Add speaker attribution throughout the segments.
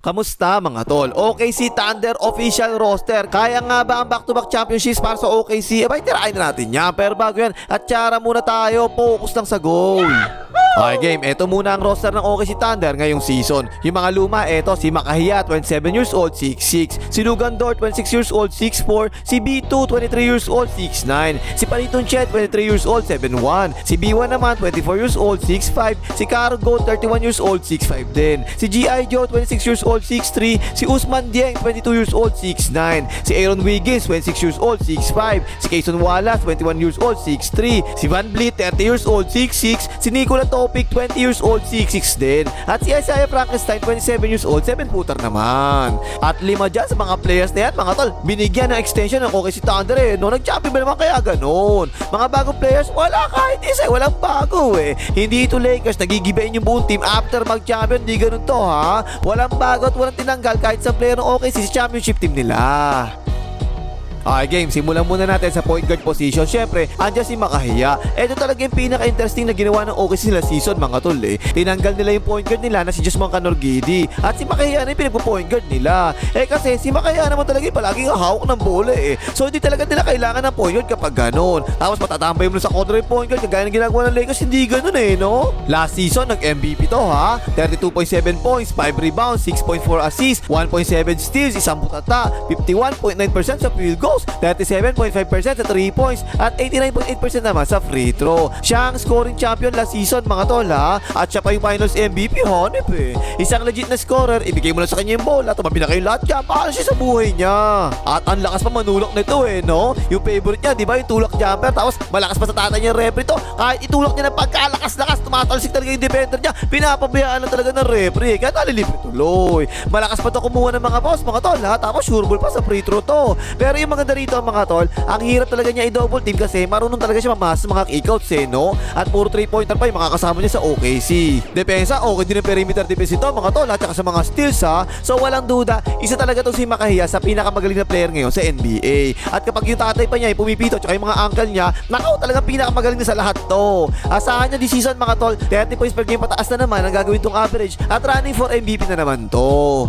Speaker 1: Kamusta mga tol? OKC Thunder official roster. Kaya nga ba ang back-to-back championships para sa OKC? Abay, tirain na natin yan. Pero bago yan, at tsara muna tayo. Focus lang sa goal. Okay game, eto muna ang roster ng OKC Thunder ngayong season. Yung mga luma, eto si Makahiya, 27 years old, 6'6". Si Lugandor, 26 years old, 6'4". Si B2, 23 years old, 6'9". Si Paniton Chet, 23 years old, 7'1". Si B1 naman, 24 years old, 6'5". Si Cargo, 31 years old, 6'5 din. Si G.I. Joe, 26 years old, 6'3". Si Usman Dieng, 22 years old, 6'9". Si Aaron Wiggins, 26 years old, 6'5". Si Kayson Wallace, 21 years old, 6'3". Si Van Vliet, 30 years old, 6'6". Si Nikola Topic, 20 years old, 6'6 din. At si Isaiah Frankenstein, 27 years old, 7-footer naman. At lima dyan sa mga players na yan, mga tol, binigyan ng extension ng OKC Thunder no? Nag-champion ba naman kaya ganun? Mga bagong players, wala kahit isa, walang bago Hindi ito Lakers, nagigibain yung buong team after mag-champion, di ganun to ha. Walang bago at walang tinanggal kahit sa player ng OKC sa championship team nila. Okay game, simulan muna natin sa point guard position. Syempre, andyan si Makahiya. Ito talaga yung pinaka-interesting na ginawa ng OKC nila season mga tol Tinanggal nila yung point guard nila na si Jusman Canorgidi. At si Makahiya na yung pinagpo-point guard nila. Kasi si Makahiya naman talaga yung palaging hawak ng bola So hindi talaga nila kailangan ng point guard kapag ganon. Tapos matatambay mo sa kontra yung point guard kagaya ng ginagawa ng Lakers, hindi ganon no? Last season, nag-MVP to ha. 32.7 points, 5 rebounds, 6.4 assists, 1.7 steals, isang butata, 51.9% sa field goal, 37.5% sa 3 points at 89.8% naman sa free throw. Siya ang scoring champion last season mga tol ha. At siya pa yung finals MVP honip Isang legit na scorer, ibigay mo na sa kanya yung bola, tumabi na kayo lahat dyan, paano siya sa buhay niya. At ang lakas pa manulok nito no. Yung favorite niya, di ba, yung tulak jumper, tapos malakas pa sa tatay niya yung referee to. Kahit itulak niya ng pagkalakas-lakas, tumatalsik talaga yung defender niya, pinapabayaan lang talaga ng referee, kaya nalilibre tuloy. Malakas pa to kumuha ng mga boss mga tol ha. Tapos sure ball pa sa free throw to. Pero yung maganda rito mga tol, ang hirap talaga niya i-double team kasi marunong talaga siya mamasa sa mga kickouts no? At puro 3-pointer pa yung makakasama niya sa OKC. Depensa, okay din ang perimeter defense ito mga tol at saka sa mga steals ha. So walang duda, isa talaga to si Makahiya sa pinakamagaling na player ngayon sa NBA. At kapag yung tatay pa niya ay pumipito at yung mga uncle niya, nakaw talaga pinakamagaling na sa lahat to. Asahan niya this season mga tol, 30 points per game pataas na naman ang gagawin tong average at running for MVP na naman to.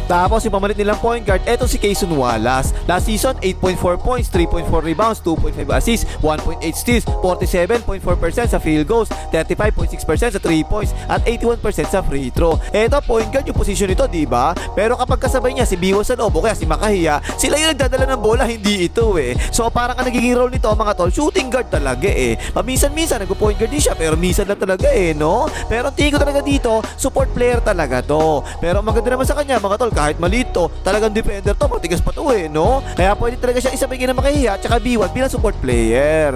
Speaker 1: Tapos yung pamalit nilang point guard, eto si Kayson Wallace. Last season, 8.4 points, 3.4 rebounds, 2.5 assists, 1.8 steals, 47.4% sa field goals, 35.6% sa 3 points, at 81% sa free throw. Eto, point guard yung position nito, diba? Pero kapag kasabay niya si B1 sa loob o kaya si Makahiya, sila yung nagdadala ng bola, hindi ito So parang ang nagiging role nito mga tol, shooting guard talaga Paminsan-minsan nagpo-point guard din siya, pero minsan lang talaga no? Pero tingin ko talaga dito, support player talaga to. Pero maganda naman sa kanya mga tol, kahit malito, talagang defender to, matigas pa to no? Kaya pwede talaga siya isabay na Makahiya at saka B1 bilang support player.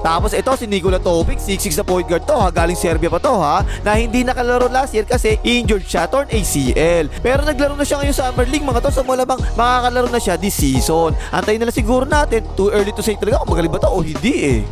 Speaker 1: Tapos ito si Nikola Topic, 6'6 na point guard to ha, galing Serbia pa to ha, na hindi nakalaro last year kasi injured siya, torn ACL. Pero naglaro na siya ngayon sa Summer League mga to, so malamang makakalaro na siya this season. Antayin na lang siguro natin, too early to say talaga kung magaling ba to o hindi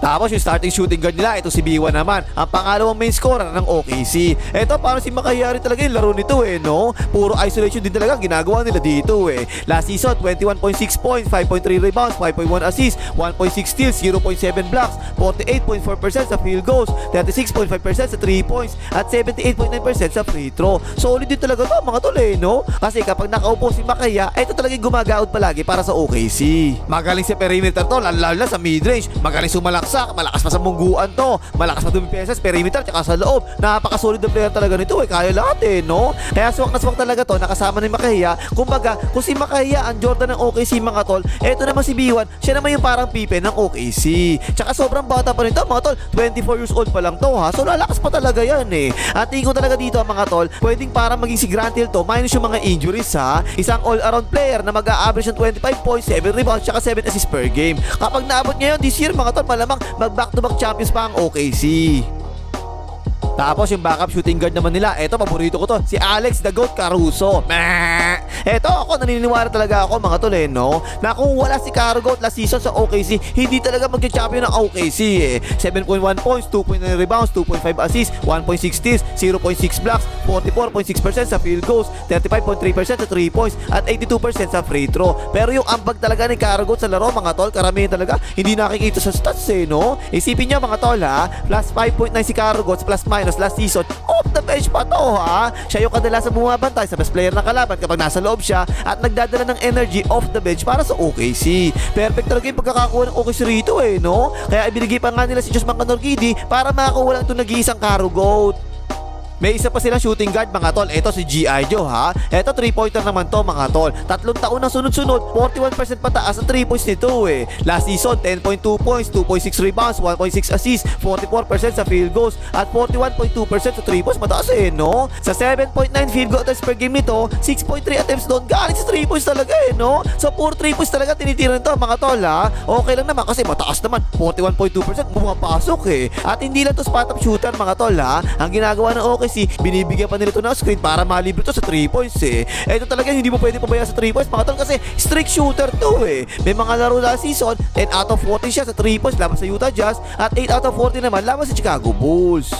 Speaker 1: Tapos yung starting shooting guard nila, ito si B1 naman, ang pangalawang main scorer ng OKC. Ito parang si Makahiya rin talaga yung laro nito no? Puro isolation din talaga ginagawa nila dito Last season, 21.6 points, 5.3 rebounds, 5.1 assists, 1.6 steals, 0.7 blocks, 48.4% sa field goals, 36.5% sa 3 points, at 78.9% sa free throw. Solid din talaga to mga tol no? Kasi kapag nakaupo si Makahiya, ito talaga yung gumagaot palagi para sa OKC. Magaling sa perimeter to, lalo sa mid-range, magaling sumalak malakas pa sa mungguan to, malakas pa dumipensa sa perimeter tsaka sa loob. Napaka-solid na player talaga nito kaya lahat no? Kaya swak na swak talaga to, nakasama ni Makahiya. Kumbaga, kung si Makahiya ang Jordan ng OKC mga tol, eto naman si B1, siya naman yung parang Pippen ng OKC. Tsaka sobrang bata pa rin to mga tol, 24 years old pa lang to ha, so lalakas pa talaga yan At tingin ko talaga dito mga tol, pwedeng parang maging si Grant Hill to, minus yung mga injuries ha. Isang all-around player na mag-a-average ng 25 points, 7 rebounds tsaka 7 assists per game. Kapag naabot ngayon this year mga tol, malamang mag-back-to-back champions pa ang OKC. Tapos yung backup shooting guard naman nila, eto paborito ko to, si Alex the Goat Caruso. Eto ako, naniniwala talaga ako mga tol no? Na kung wala si Caruso last season sa OKC, hindi talaga mag-champion ng OKC 7.1 points, 2.9 rebounds, 2.5 assists, 1.6 steals, 0.6 blocks, 44.6% sa field goals, 35.3% sa 3 points, at 82% sa free throw. Pero yung ambag talaga ni Caruso sa laro mga tol, karamihan talaga hindi nakikita sa stats no? Isipin nyo mga tol ha, plus 5.9 si Caruso, plus minus last season, off the bench pa to ha. Siya yung kadalasan bumabantay sa best player ng kalaban kapag nasa loob siya at nagdadala ng energy off the bench para sa OKC. Perfect talaga yung pagkakakuha ng OKC rito no? Kaya ibinigay pa nga nila si Josman Canorgidi para makakuha lang itong nag-iisang Caro Goat. May isa pa silang shooting guard mga tol. Ito si G.I. Joe ha. Ito 3-pointer naman to mga tol. 3 taon na sunod-sunod, 41% pataas ang 3 points nito Last season, 10.2 points, 2.6 rebounds, 1.6 assists, 44% sa field goals, at 41.2% sa 3 points. Mataas no? Sa 7.9 field goal attempts per game nito, 6.3 attempts doon galing sa 3 points talaga no? So puro 3 points talaga tinitira nito mga tol ha. Okay lang naman kasi mataas naman, 41.2% bumapasok At hindi lang to spot up shooter mga tol ha. Ang ginagawa ng OKC, binibigyan pa nila ito ng screen para malibre to sa 3 points Ito talaga hindi mo pwede pabayaan sa 3 points mga tol kasi strict shooter to May mga laro last season, 10 out of 40 siya sa 3 points laban sa Utah Jazz at 8 out of 40 naman laban sa Chicago Bulls.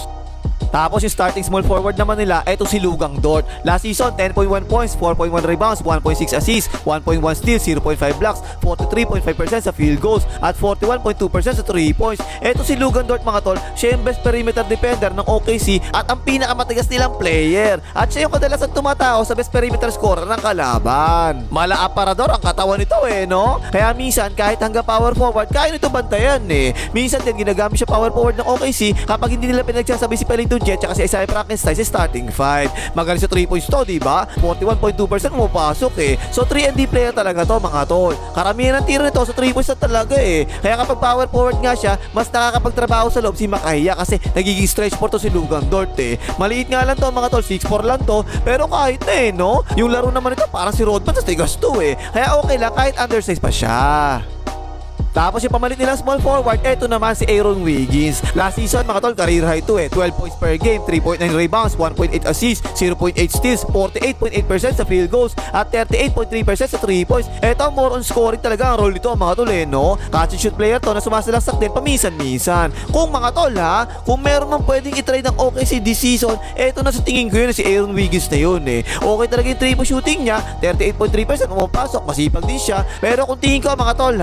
Speaker 1: Tapos yung starting small forward naman nila, eto si Lugang Dort. Last season, 10.1 points, 4.1 rebounds, 1.6 assists, 1.1 steals, 0.5 blocks, 43.5% sa field goals, at 41.2% sa 3 points. Eto si Lugang Dort mga tol, siya yung best perimeter defender ng OKC at ang pinakamatigas nilang player. At siya yung kadalasan tumatao sa best perimeter scorer ng kalaban. Mala aparador ang katawan nito no? Kaya minsan, kahit hanggang power forward, kaya nito bantayan Minsan din ginagamit siya power forward ng OKC kapag hindi nila pinagsasabi si Pellington Jet at si Isaiah Frankenstein sa starting 5. Magaling sa 3 points to, diba? 41.2% pumapasok So 3-and-D player talaga to mga tol. Karamihan ng tiro nito sa 3 points na talaga Kaya kapag power forward nga siya, mas nakakapagtrabaho sa loob si Makahiya kasi nagiging stretch for to si Lugang Dort Maliit nga lang to mga tol, 6'4 lang to, pero kahit na no? Yung laro naman nito parang si Rodman sa tigas to Kaya okay lang kahit undersize pa siya. Tapos yung pamalit nilang small forward, eto naman si Aaron Wiggins. Last season mga tol, career high to 12 points per game, 3.9 rebounds, 1.8 assists, 0.8 steals, 48.8% sa field goals, at 38.3% sa 3 points. Eto more on scoring talaga ang role nito mga tol no? Catch and shoot player to na sumasalaksak din paminsan-minsan. Kung mga tol kung meron man pwedeng itry ng OKC this season, eto na sa tingin ko yun si Aaron Wiggins na yun Okay talaga yung 3 point shooting niya, 38.3% pumapasok, masipag din siya. Pero kung tingin ko mga tol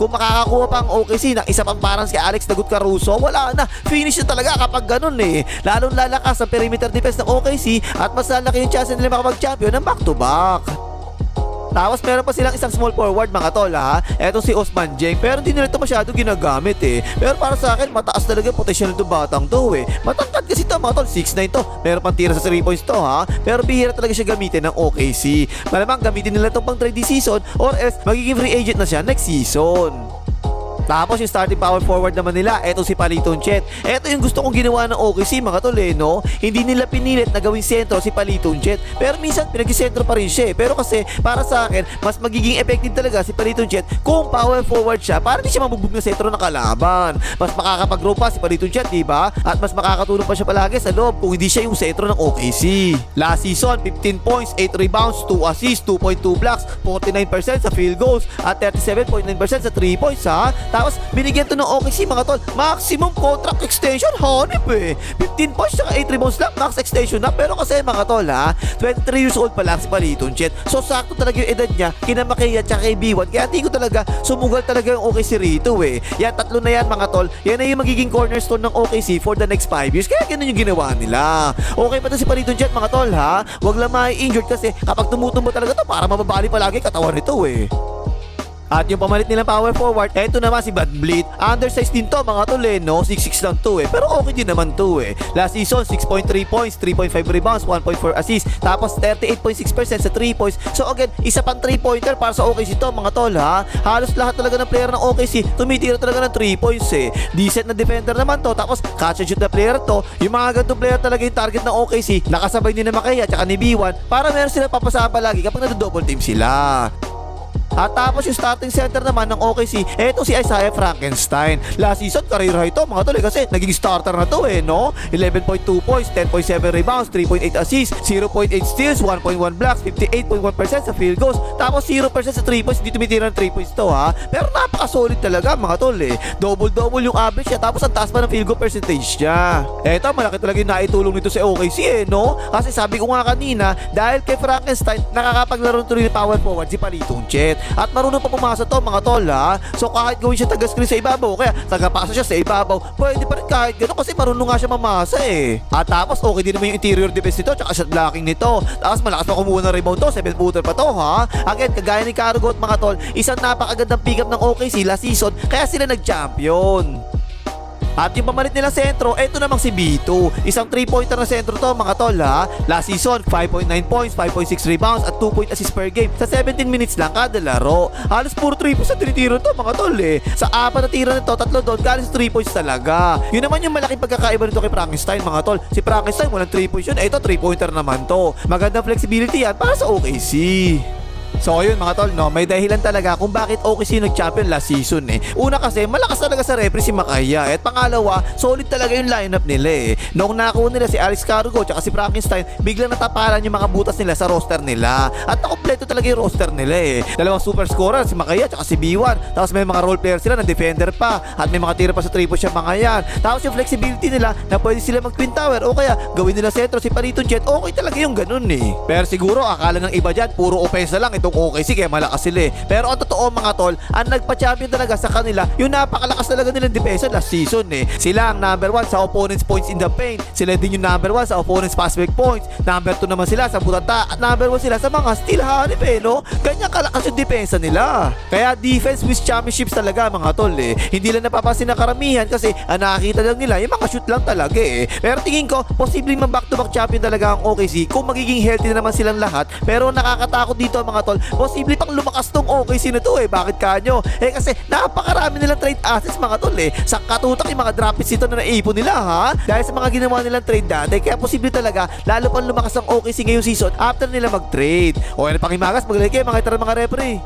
Speaker 1: kung makakakuha pa ang OKC ng isa pang parang si Alex Dagut Caruso, wala na, finish na talaga kapag ganun lalong lalakas ang perimeter defense ng OKC at mas lalaki yung chance nila makapag-champion ng back-to-back. Tapos meron pa silang isang small forward mga tol Eto si Osman Jeng, pero hindi nila ito masyado ginagamit Pero para sa akin, mataas talaga yung potential nito batang to Matangkad kasi ito mga tol, 6'9 to. Meron pang tira sa 3 points to pero bihira talaga siya gamitin ng OKC. Malamang gamitin nila itong pang trade this season or else magiging free agent na siya next season. Tapos yung starting power forward naman nila, eto si Paliton Chet. Eto yung gusto kong ginawa ng OKC mga tol no? Hindi nila pinilit na gawing sentro si Paliton Chet, pero minsan pinag-sentro pa rin siya pero kasi para sa akin, mas magiging effective talaga si Paliton Chet kung power forward siya para hindi siya mabugbog na sentro ng kalaban. Mas makakapag-grow pa si Paliton Chet, diba? At mas makakatulong pa siya palagi sa loob kung hindi siya yung sentro ng OKC. Last season, 15 points, 8 rebounds, 2 assists, 2.2 blocks, 49% sa field goals, at 37.9% sa 3 points Tapos binigyan to ng OKC mga tol, maximum contract extension, hanip 15 points saka 8 rebounds lang, max extension na. Pero kasi mga tol 23 years old pa lang si Paliton Chet. So sakto talaga yung edad niya, kina Makahiya at kay B1. Kaya hindi ko talaga sumugal talaga yung OKC rito Yan, tatlo na yan mga tol. Yan na yung magiging cornerstone ng OKC for the next 5 years. Kaya ganun yung ginawa nila. Okay pa to si Paliton Chet mga tol Wag lang ma-injured kasi kapag tumutumbo talaga to, para mababali palagi katawan nito At yung pamalit nilang power forward, eto naman si VanVleet. Undersized din to mga tol no? 6'6 lang to pero okay din naman to Last season, 6.3 points, 3.5 rebounds, 1.4 assists, tapos 38.6% sa 3 points. So again, isa pang 3-pointer para sa OKC to mga tol Halos lahat talaga ng player ng OKC tumitira talaga ng 3 points Decent na defender naman to, tapos catch and shoot na player to. Yung mga ganitong player talaga yung target ng OKC. Nakasabay din na Makahiya at ni B1 para meron sila papasahan palagi kapag nado-double team sila. At tapos yung starting center naman ng OKC, eto si Isaiah Frankenstein. Last season, career high to mga tol kasi naging starter na to no? 11.2 points, 10.7 rebounds, 3.8 assists, 0.8 steals, 1.1 blocks, 58.1% sa field goals, tapos 0% sa 3 points. Hindi tumitira ng 3 points to pero napaka-solid talaga mga tol Double-double yung average niya, tapos ang taas pa ng field goal percentage niya. Eto, malaki talaga yung naitulong nito sa OKC no? Kasi sabi ko nga kanina, dahil kay Frankenstein, nakakapaglaro tuloy ng power forward si Paliton Chet. At marunong pa pumasa to mga tol ha. So kahit gawin siya taga-screen sa ibabaw, kaya taga-pasa siya sa ibabaw, pwede pa rin kahit gano'n kasi marunong nga siya mamasa eh. At tapos okay din naman yung interior defense nito tsaka shot blocking nito. Tapos malakas pa kumuha ng rebound to, 7-footer pa to ha. Again, kagaya ni Cargo at mga tol, isang napakagandang pick up ng OKC last season kaya sila nag-champion. At yung pamalit nilang sentro, eto namang si B2. Isang 3-pointer na sentro to mga tol ha. Last season, 5.9 points, 5.6 rebounds at 2 point assist per game sa 17 minutes lang kada laro. Halos puro 3 points sa tinitiro to mga tol eh. Sa 4 na tira nito, 3 doon, galing sa 3 points talaga. Yun naman yung malaking pagkakaiba nito kay Frankenstein mga tol. Si Frankenstein walang 3 points yun, eto 3-pointer naman to. Magandang flexibility yan para sa OKC. So ayun mga tol, no, may dahilan talaga kung bakit OKC nag-champion last season eh. Una kasi, malakas talaga sa referee si Makaya. At pangalawa, solid talaga yung lineup nila eh. Noong nakuha nila si Alex Cargo at si Frankenstein, biglang natapalan yung mga butas nila sa roster nila. At nakompleto talaga yung roster nila eh. Dalawang super scorer, si Makaya at si B1. Tapos may mga role player sila na defender pa. At may mga tira pa sa 3-point siya mga yan. Tapos yung flexibility nila na pwede sila mag-twin tower o kaya gawin nila sentro si Pariton Jet. Okay talaga yung ganun eh. Pero siguro akala ng iba dyan, puro offense lang itong OKC kaya malakas sila eh. Pero ang totoo mga tol, ang nagpa-champion talaga sa kanila, yung napakalakas talaga nilang depensa last season eh. Sila ang number 1 sa opponent's points in the paint. Sila din yung number 1 sa opponent's fast break points. Number 2 naman sila sa butata. At number 1 sila sa mga steal hanip eh, no? Ganyan kalakas yung depensa nila. Kaya defense wins championships talaga mga tol eh. Hindi lang napapansin na karamihan kasi ang nakakita lang nila yung mga shoot lang talaga eh. Pero tingin ko, posibleng mag-back-to-back champion talaga ang OKC kung magiging healthy na naman silang lahat. Pero nakakatakot dito mga tol, posible pang lumakas tong OKC na to eh. Bakit kanyo? Eh kasi napakarami nilang trade assets mga tol eh. Sa katutak yung mga draft picks ito na naipon nila ha. Dahil sa mga ginawa nilang trade dati. Kaya posible talaga lalo pang lumakas ang OKC ngayong season after nila mag-trade. O yan pang himagas, maglagay mga itara mga referee.